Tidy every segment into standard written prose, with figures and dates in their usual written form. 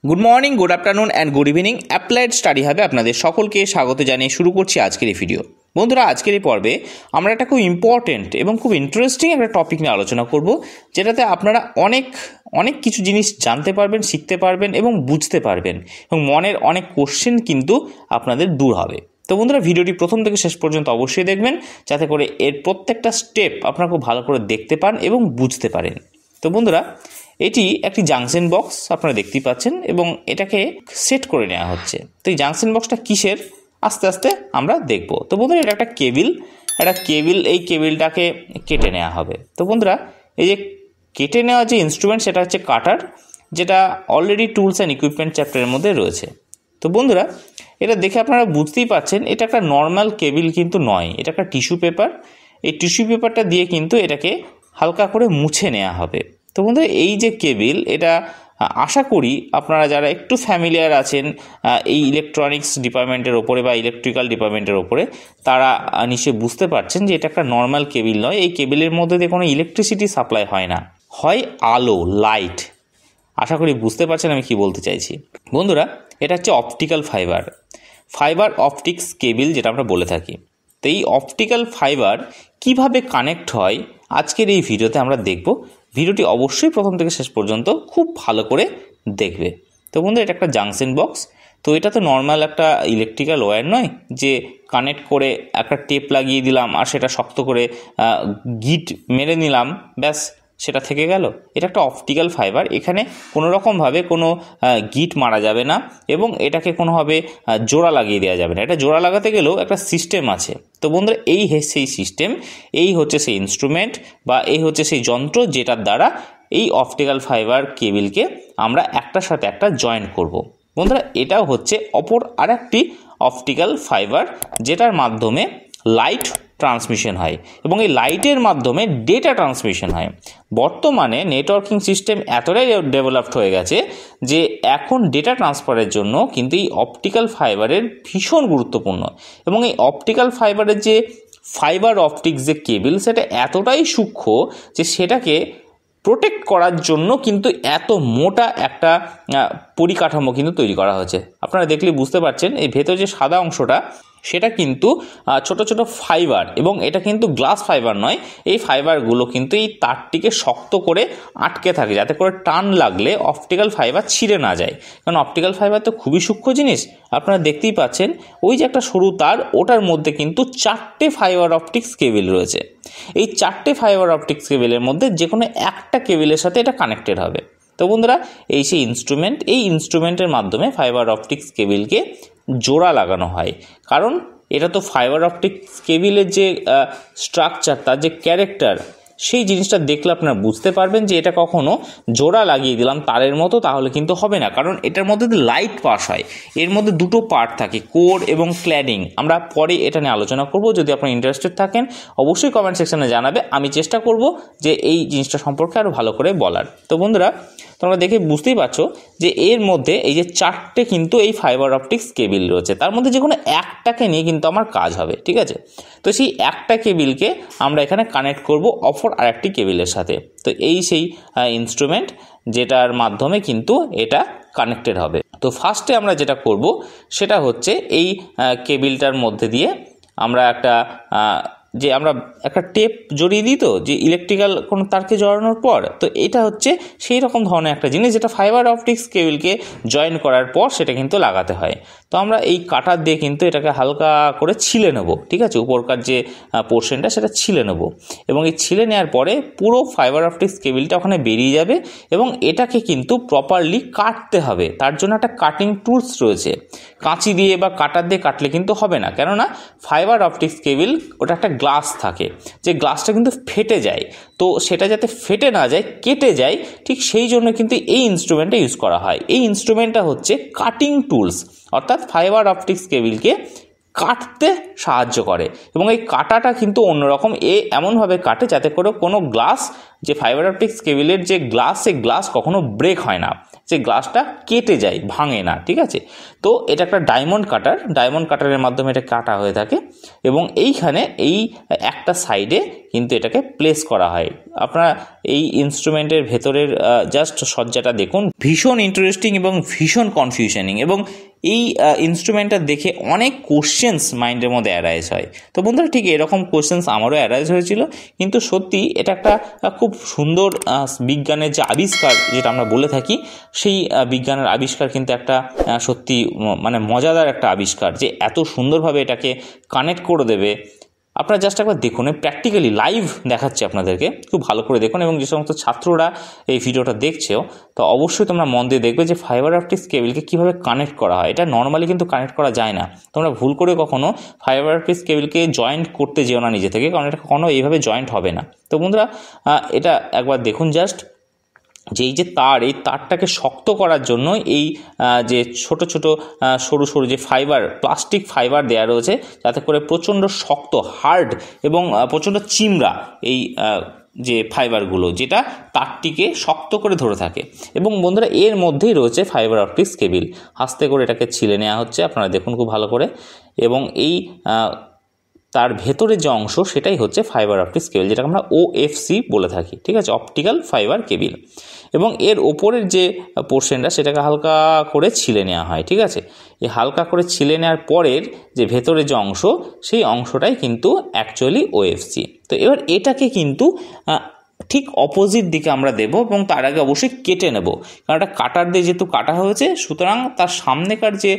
Good morning, good afternoon and good evening. Applied study হাবে আপনাদের সকলকে স্বাগত জানিয়ে শুরু করছি আজকের এই ভিডিও। বন্ধুরা, আজকের এই পর্বে আমরা একটা খুব ইম্পর্টেন্ট এবং খুব ইন্টারেস্টিং একটা টপিক নিয়ে আলোচনা করব, যেটাতে আপনারা অনেক কিছু জিনিস জানতে পারবেন, শিখতে পারবেন এবং বুঝতে পারবেন, এবং মনের অনেক কোশ্চেন কিন্তু আপনাদের দূর হবে। তো বন্ধুরা, ভিডিওটি প্রথম থেকে শেষ পর্যন্ত অবশ্যই দেখবেন, যাতে করে এর প্রত্যেকটা স্টেপ আপনারা খুব ভালো করে দেখতে পান এবং বুঝতে পারেন। তো বন্ধুরা, এটি একটি জাংশন বক্স আপনারা দেখতেই পাচ্ছেন, এবং এটাকে সেট করে নেওয়া হচ্ছে। তো এই জাংশন বক্সটা কিসের, আস্তে আস্তে আমরা দেখব। তো বন্ধুরা, এটা একটা কেবিল, এই কেবিলটাকে কেটে নেওয়া হবে। তো বন্ধুরা, এই যে কেটে নেওয়া যে ইনস্ট্রুমেন্ট, সেটা হচ্ছে কাটার, যেটা অলরেডি টুলস অ্যান্ড ইকুইপমেন্ট চ্যাপ্টারের মধ্যে রয়েছে। তো বন্ধুরা, এটা দেখে আপনারা বুঝতেই পারছেন এটা একটা নর্মাল কেবিল কিন্তু নয়, এটা একটা টিস্যু পেপার। এই টিস্যু পেপারটা দিয়ে কিন্তু এটাকে হালকা করে মুছে নেওয়া হবে। তো বন্ধুরা, এই যে কেবিল, এটা আশা করি আপনারা যারা একটু ফ্যামিলিয়ার আছেন এই ইলেকট্রনিক্স ডিপার্টমেন্টের ওপরে বা ইলেকট্রিক্যাল ডিপার্টমেন্টের ওপরে, তারা নিশ্চয়ই বুঝতে পারছেন যে এটা একটা নর্মাল কেবিল নয়। এই কেবিলের মধ্যে দিয়ে কোনো ইলেকট্রিসিটি সাপ্লাই হয় না, হয় আলো, লাইট। আশা করি বুঝতে পারছেন আমি কি বলতে চাইছি। বন্ধুরা, এটা হচ্ছে অপটিক্যাল ফাইবার অপটিক্স কেবিল, যেটা আমরা বলে থাকি। তো এই অপটিক্যাল ফাইবার কিভাবে কানেক্ট হয় আজকের এই ভিডিওতে আমরা দেখব। ভিডিওটি অবশ্যই প্রথম থেকে শেষ পর্যন্ত খুব ভালো করে দেখবে। তো বন্ধুরা, এটা একটা জাংশন বক্স। তো এটা তো নর্মাল একটা ইলেকট্রিক্যাল ওয়্যার নয় যে কানেক্ট করে একটা টেপ লাগিয়ে দিলাম আর সেটা শক্ত করে গিট মেরে নিলাম, ব্যাস সেটা থেকে গেল। এটা একটা অপটিক্যাল ফাইবার, এখানে কোনো রকমভাবে কোনো গিট মারা যাবে না এবং এটাকে কোনোভাবে জোড়া লাগিয়ে দেওয়া যাবে না। এটা জোড়া লাগাতে গেলেও একটা সিস্টেম আছে। তো বন্ধুরা, এই সেই সিস্টেম, এই হচ্ছে সেই ইনস্ট্রুমেন্ট বা এই হচ্ছে সেই যন্ত্র, যেটার দ্বারা এই অপটিক্যাল ফাইবার কেবিলকে আমরা একটার সাথে একটা জয়েন্ট করব। বন্ধুরা, এটাও হচ্ছে অপর আরেকটি অপটিক্যাল ফাইবার, যেটার মাধ্যমে লাইট ট্রান্সমিশন হয় এবং এই লাইটের মাধ্যমে ডেটা ট্রান্সমিশন হয়। বর্তমানে নেটওয়ার্কিং সিস্টেম এতটাই ডেভেলপড হয়ে গেছে যে এখন ডেটা ট্রান্সফারের জন্য কিন্তু এই অপটিক্যাল ফাইবারের ভীষণ গুরুত্বপূর্ণ। এবং এই অপটিক্যাল ফাইবারের যে ফাইবার অপটিক্স যে কেবিল, সেটা এতটাই সূক্ষ্ম যে সেটাকে প্রোটেক্ট করার জন্য কিন্তু এত মোটা একটা পরিকাঠামো কিন্তু তৈরি করা হয়েছে। আপনারা দেখলে বুঝতে পারছেন, এই ভেতর যে সাদা অংশটা, সেটা কিন্তু ছোট ছোট ফাইবার, এবং এটা কিন্তু গ্লাস ফাইবার নয়। এই ফাইবারগুলো কিন্তু এই তারটিকে শক্ত করে আটকে থাকে, যাতে করে টান লাগলে অপটিক্যাল ফাইবার ছিঁড়ে না যায়। কারণ অপটিক্যাল ফাইবার তো খুবই সূক্ষ্ম জিনিস। আপনারা দেখতেই পাচ্ছেন, ওই যে একটা সরু তার, ওটার মধ্যে কিন্তু 4টে ফাইবার অপটিক্স কেবিল রয়েছে। এই 4টে ফাইবার অপটিক্স কেবিলের মধ্যে যে কোনো একটা কেবিলের সাথে এটা কানেক্টেড হবে। তো বন্ধুরা, এই সেই ইনস্ট্রুমেন্ট, এই ইনস্ট্রুমেন্টের মাধ্যমে ফাইবার অপটিক্স কেবিলকে জোড়া লাগানো হয়। কারণ এটা তো ফাইবার অপটিক্স কেবিলের যে স্ট্রাকচার, তার যে ক্যারেক্টার, সেই জিনিসটা দেখলে আপনারা বুঝতে পারবেন যে এটা কখনো জোড়া লাগিয়ে দিলাম তারের মতো তাহলে কিন্তু হবে না। কারণ এটার মধ্যে লাইট পাস হয়, এর মধ্যে দুটো পার্ট থাকে, কোর এবং ক্ল্যাডিং। আমরা পরে এটা নিয়ে আলোচনা করব। যদি আপনারা ইন্টারেস্টেড থাকেন অবশ্যই কমেন্ট সেকশনে জানাবে, আমি চেষ্টা করব যে এই জিনিসটা সম্পর্কে আরও ভালো করে বলার। তো বন্ধুরা, তোমরা দেখে বুঝতেই পারছো যে এর মধ্যে এই যে 4টে কিন্তু এই ফাইবার অপটিক্স কেবিল রয়েছে, তার মধ্যে যে কোনো একটাকে নিয়ে কিন্তু আমার কাজ হবে, ঠিক আছে? তো সেই একটা কেবিলকে আমরা এখানে কানেক্ট করব অপর আরেকটি কেবিলের সাথে। তো এই সেই ইনস্ট্রুমেন্ট, যেটার মাধ্যমে কিন্তু এটা কানেক্টেড হবে। তো ফার্স্টে আমরা যেটা করব সেটা হচ্ছে এই কেবিলটার মধ্যে দিয়ে আমরা একটা টেপ জড়িয়ে দিই, তো যে ইলেকট্রিক্যাল কোনো তারকে জড়ানোর পর, তো এটা হচ্ছে সেই রকম ধরনের একটা জিনিস যেটা ফাইবার অপটিক্স কেবিলকে জয়েন করার পর সেটা কিন্তু লাগাতে হয়। তো আমরা এই কাটার দিয়ে কিন্তু এটাকে হালকা করে ছিলে নেব, ঠিক আছে? উপরকার যে পোর্শনটা, সেটা ছিলে নেব, এবং এই ছিলে নেওয়ার পরে পুরো ফাইবার অপটিক্স কেবিলটা ওখানে বেরিয়ে যাবে এবং এটাকে কিন্তু প্রপারলি কাটতে হবে। তার জন্য একটা কাটিং টুলস রয়েছে। কাঁচি দিয়ে বা কাটার দিয়ে কাটলে কিন্তু হবে না, কেননা ফাইবার অপটিক্স কেবিল ওটা একটা গ্লাস থাকে, যে গ্লাসটা কিন্তু ফেটে যায়। তো সেটা যাতে ফেটে না যায়, কেটে যায়, ঠিক সেই জন্য কিন্তু এই ইনস্ট্রুমেন্টটা ইউজ করা হয়। এই ইনস্ট্রুমেন্টটা হচ্ছে কাটিং টুলস, অর্থাৎ ফাইবার অপটিক্স কেবিলকে কাটতে সাহায্য করে। এবং এই কাটাটা কিন্তু অন্যরকম, এমনভাবে কাটে যাতে করে কোনো গ্লাস, যে ফাইবার অপটিক্স কেবিলের যে গ্লাস, সেই গ্লাস কখনো ব্রেক হয় না, যে গ্লাসটা কেটে যায়, ভাঙে না, ঠিক আছে। তো এটা একটা ডায়মন্ড কাটারের মাধ্যমে এটা কাটা হয়ে থাকে এবং এইখানে এই একটা সাইডে কিন্তু এটাকে প্লেস করা হয়। আপনারা এই ইনস্ট্রুমেন্টের ভেতরের জাস্ট সজ্জাটা দেখুন, ভীষণ ইন্টারেস্টিং এবং ভীষণ কনফিউশনিং, এবং এই ইনস্ট্রুমেন্টটা দেখে অনেক কোশ্চেন্স মাইন্ডের মধ্যে অ্যারাইজ হয়। তো বন্ধুরা ঠিক এরকম কোশ্চেন্স আমারও অ্যারাইজ হয়েছিল, কিন্তু সত্যি এটা একটা খুব সুন্দর বিজ্ঞানের যে আবিষ্কার যেটা আমরা বলে থাকি, সেই বিজ্ঞানের আবিষ্কার কিন্তু একটা সত্যি মানে মজাদার একটা আবিষ্কার, যে এত সুন্দরভাবে এটাকে কানেক্ট করে দেবে। আপনারা জাস্ট একবার দেখুন, প্র্যাকটিক্যালি লাইভ দেখাচ্ছে আপনাদেরকে, খুব ভালো করে দেখুন। এবং যে সমস্ত ছাত্ররা এই ভিডিওটা দেখছেও, তো অবশ্যই তোমরা মন দিয়ে দেখবে যে ফাইবার অপটিক্স কেবিলকে কীভাবে কানেক্ট করা হয়। এটা নর্মালি কিন্তু কানেক্ট করা যায় না, তোমরা ভুল করে কখনো ফাইবার অপটিক্স কেবিলকে জয়েন্ট করতে যেও না নিজে থেকে, কারণ এটা কখনো এইভাবে জয়েন্ট হবে না। তো বন্ধুরা এটা একবার দেখুন জাস্ট, যে এই যে তার, এই তারটাকে শক্ত করার জন্য এই যে ছোট ছোট সরু সরু যে ফাইবার, প্লাস্টিক ফাইবার দেওয়া রয়েছে, যাতে করে প্রচণ্ড শক্ত, হার্ড এবং প্রচণ্ড চিমড়া এই যে ফাইবারগুলো, যেটা তারটিকে শক্ত করে ধরে থাকে। এবং বন্ধুরা এর মধ্যেই রয়েছে ফাইবার অপটিক্স কেবিল। আস্তে করে এটাকে ছিলে নেওয়া হচ্ছে, আপনারা দেখুন খুব ভালো করে। এবং এই তার ভেতরে যে অংশ, সেটাই হচ্ছে ফাইবার অপটিক্স কেবিল, যেটাকে আমরা OFC বলে থাকি, ঠিক আছে, অপটিক্যাল ফাইবার কেবিল। এবং এর ওপরের যে পোর্শনটা, সেটাকে হালকা করে ছিলে নেওয়া হয়, ঠিক আছে। এই হালকা করে ছিলে নেওয়ার পরের যে ভেতরে যে অংশ, সেই অংশটাই কিন্তু অ্যাকচুয়ালি OFC। তো এবার এটাকে কিন্তু ঠিক অপোজিট দিকে আমরা দেব, এবং তার আগে অবশ্যই কেটে নেব, কারণ এটা কাটার দিয়ে যেহেতু কাটা হয়েছে, সুতরাং তার সামনেকার যে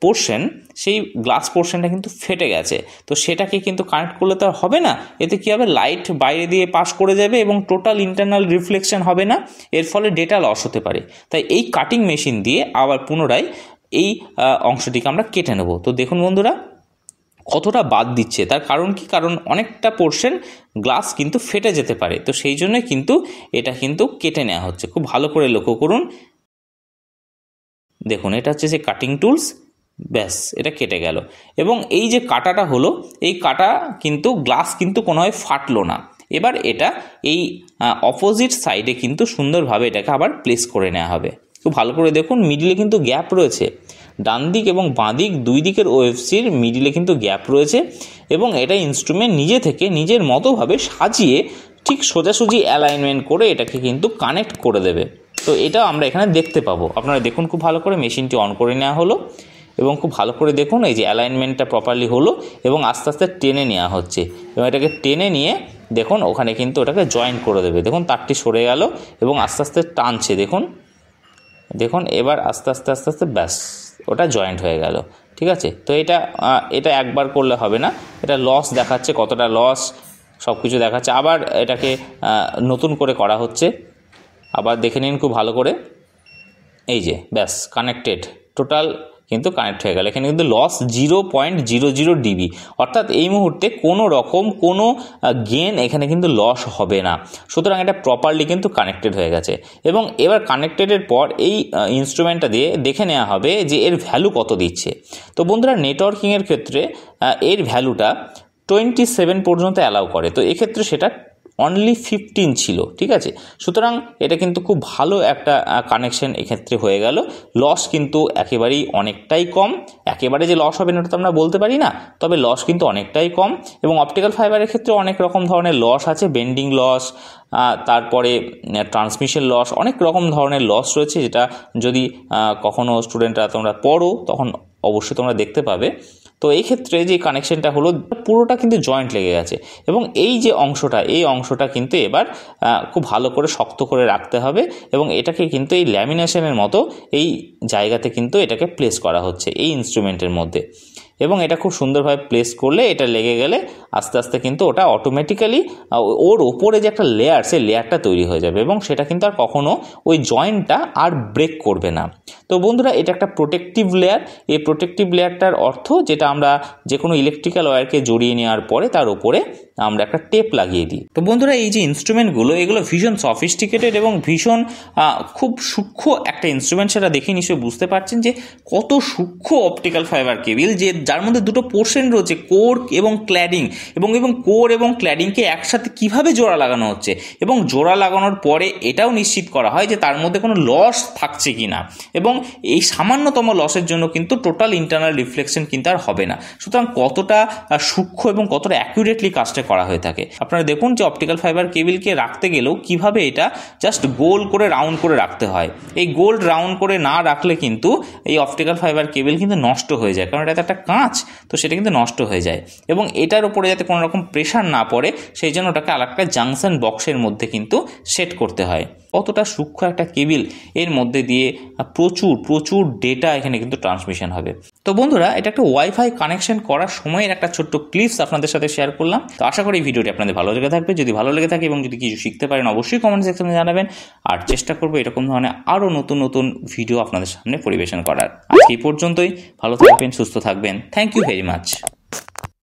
পোর্শন, সেই গ্লাস পোর্শনটা কিন্তু ফেটে গেছে। তো সেটাকে কিন্তু কানেক্ট করলে তো আর হবে না, এতে কী হবে, লাইট বাইরে দিয়ে পাস করে যাবে এবং টোটাল ইন্টারনাল রিফ্লেকশন হবে না, এর ফলে ডেটা লস হতে পারে। তাই এই কাটিং মেশিন দিয়ে আবার পুনরায় এই অংশটিকে আমরা কেটে নেব। তো দেখুন বন্ধুরা কতটা বাদ দিচ্ছে, তার কারণ কি, কারণ অনেকটা পোর্শন গ্লাস কিন্তু ফেটে যেতে পারে, তো সেই জন্য কিন্তু এটা কিন্তু কেটে নেওয়া হচ্ছে। খুব ভালো করে লক্ষ্য করুন, দেখুন এটা হচ্ছে যে কাটিং টুলস, ব্যাস এটা কেটে গেল। এবং এই যে কাটাটা হলো, এই কাটা কিন্তু গ্লাস কিন্তু কোনোভাবে ফাটলো না। এবার এটা এই অপোজিট সাইডে কিন্তু সুন্দরভাবে এটাকে আবার প্লেস করে নেওয়া হবে। খুব ভালো করে দেখুন, মিডিলে কিন্তু গ্যাপ রয়েছে, ডান দিক এবং বাঁ দিক দুই দিকের OFCর মিডিলে কিন্তু গ্যাপ রয়েছে, এবং এটা ইনস্ট্রুমেন্ট নিজে থেকে নিজের মতোভাবে সাজিয়ে ঠিক সোজাসুজি অ্যালাইনমেন্ট করে এটাকে কিন্তু কানেক্ট করে দেবে। তো এটা আমরা এখানে দেখতে পাবো। আপনারা দেখুন খুব ভালো করে, মেশিনটি অন করে নেওয়া হলো এবং খুব ভালো করে দেখুন এই যে অ্যালাইনমেন্টটা প্রপারলি হলো, এবং আস্তে আস্তে টেনে নেওয়া হচ্ছে, এবং এটাকে টেনে নিয়ে দেখুন ওখানে কিন্তু ওটাকে জয়েন্ট করে দেবে। দেখুন তারটি সরে গেল এবং আস্তে আস্তে টানছে, দেখুন দেখুন এবার আস্তে আস্তে আস্তে আস্তে ব্যাস ওটা জয়েন্ট হয়ে গেল, ঠিক আছে। তো এটা একবার করলে হবে না, এটা লস দেখাচ্ছে, কতটা লস সব কিছু দেখাচ্ছে। আবার এটাকে নতুন করে করা হচ্ছে, আবার দেখে নিন খুব ভালো করে, এই যে ব্যাস কানেক্টেড, টোটাল কিন্তু কানেক্ট হয়ে গেল। এখানে কিন্তু লস 0.00 dB, অর্থাৎ এই মুহূর্তে কোনো রকম কোনো গেন এখানে কিন্তু লস হবে না। সুতরাং এটা প্রপারলি কিন্তু কানেক্টেড হয়ে গেছে। এবং এবার কানেক্টেডের পর এই ইনস্ট্রুমেন্টটা দিয়ে দেখে নেওয়া হবে যে এর ভ্যালু কত দিচ্ছে। তো বন্ধুরা নেটওয়ার্কিংয়ের ক্ষেত্রে এর ভ্যালুটা 27 পর্যন্ত অ্যালাউ করে, তো এক্ষেত্রে সেটা অনলি 15 ছিল, ঠিক আছে। সুতরাং এটা কিন্তু খুব ভালো একটা কানেকশন এক্ষেত্রে হয়ে গেল। লস কিন্তু একেবারেই অনেকটাই কম, একেবারে যে লস হবে না তো আমরা বলতে পারি না, তবে লস কিন্তু অনেকটাই কম। এবং অপটিক্যাল ফাইবারের ক্ষেত্রে অনেক রকম ধরনের লস আছে, বেন্ডিং লস, তারপরে ট্রান্সমিশন লস, অনেক রকম ধরনের লস রয়েছে, যেটা যদি কখনো স্টুডেন্টরা তোমরা পড়ো তখন অবশ্যই তোমরা দেখতে পাবে। তো এই ক্ষেত্রে যে কানেকশনটা হলো পুরোটা কিন্তু জয়েন্ট লেগে গেছে, এবং এই যে অংশটা, এই অংশটা কিন্তু এবার খুব ভালো করে শক্ত করে রাখতে হবে, এবং এটাকে কিন্তু এই ল্যামিনেশনের মতো এই জায়গাতে কিন্তু এটাকে প্লেস করা হচ্ছে এই ইনস্ট্রুমেন্টের মধ্যে। এবং এটা খুব সুন্দরভাবে প্লেস করলে এটা লেগে গেলে আস্তে আস্তে কিন্তু ওটা অটোমেটিক্যালি ওর ওপরে যে একটা লেয়ার, সেই লেয়ারটা তৈরি হয়ে যাবে, এবং সেটা কিন্তু আর কখনো ওই জয়েন্টটা আর ব্রেক করবে না। তো বন্ধুরা এটা একটা প্রোটেক্টিভ লেয়ার। এই প্রোটেক্টিভ লেয়ারটার অর্থ, যেটা আমরা যে কোনো ইলেকট্রিক্যাল ওয়্যারকে জড়িয়ে নেওয়ার পরে তার উপরে আমরা একটা টেপ লাগিয়ে দিই। তো বন্ধুরা এই যে ইনস্ট্রুমেন্টগুলো, এগুলো ভীষণ সফিস্টিকেটেড এবং ভীষণ খুব সূক্ষ্ম একটা ইনস্ট্রুমেন্ট, সেটা দেখে নিশ্চয়ই বুঝতে পারছেন যে কত সূক্ষ্ম অপটিক্যাল ফাইবার কেবিল, যে যার মধ্যে দুটো পোর্শন রয়েছে, কোর এবং ক্ল্যাডিং, এবং কোর এবং ক্ল্যাডিংকে একসাথে কিভাবে জোড়া লাগানো হচ্ছে এবং জোড়া লাগানোর পরে এটাও নিশ্চিত করা হয় যে তার মধ্যে কোনো লস থাকছে কি না, এবং এই সামান্যতম লসের জন্য কিন্তু টোটাল ইন্টারনাল রিফ্লেকশন কিন্তু আর হবে না। সুতরাং কতটা সূক্ষ্ম এবং কতটা অ্যাকুরেটলি কাজটা করা হয়ে থাকে। আপনারা দেখুন যে অপটিক্যাল ফাইবার কেবিলকে রাখতে গেলেও কিভাবে এটা জাস্ট গোল করে রাউন্ড করে রাখতে হয়। এই গোল রাউন্ড করে না রাখলে কিন্তু এই অপটিক্যাল ফাইবার কেবিল কিন্তু নষ্ট হয়ে যায়, কারণ এটা একটা কাঁচ, তো সেটা কিন্তু নষ্ট হয়ে যায়। এবং এটার উপরে যাতে কোনো রকম প্রেশার না পড়ে সেই জন্য ওটাকে আলাদা জাংশন বক্সের মধ্যে কিন্তু সেট করতে হয়। কতটা সূক্ষ্ম একটা কেবিল, এর মধ্যে দিয়ে প্রচুর ডেটা এখানে কিন্তু ট্রান্সমিশন হবে। তো বন্ধুরা, এটা একটা ওয়াইফাই কানেকশন করার সময়ের একটা ছোট্ট ক্লিপস আপনাদের সাথে শেয়ার করলাম। তো আশা করি এই ভিডিওটি আপনাদের ভালো লেগে থাকবে। যদি ভালো লেগে থাকে এবং যদি কিছু শিখতে পারেন অবশ্যই কমেন্ট সেকশনে জানাবেন, আর চেষ্টা করবো এরকম ধরনের আরও নতুন ভিডিও আপনাদের সামনে পরিবেশন করার। আজকে এই পর্যন্তই। ভালো থাকবেন, সুস্থ থাকবেন। Thank you very much.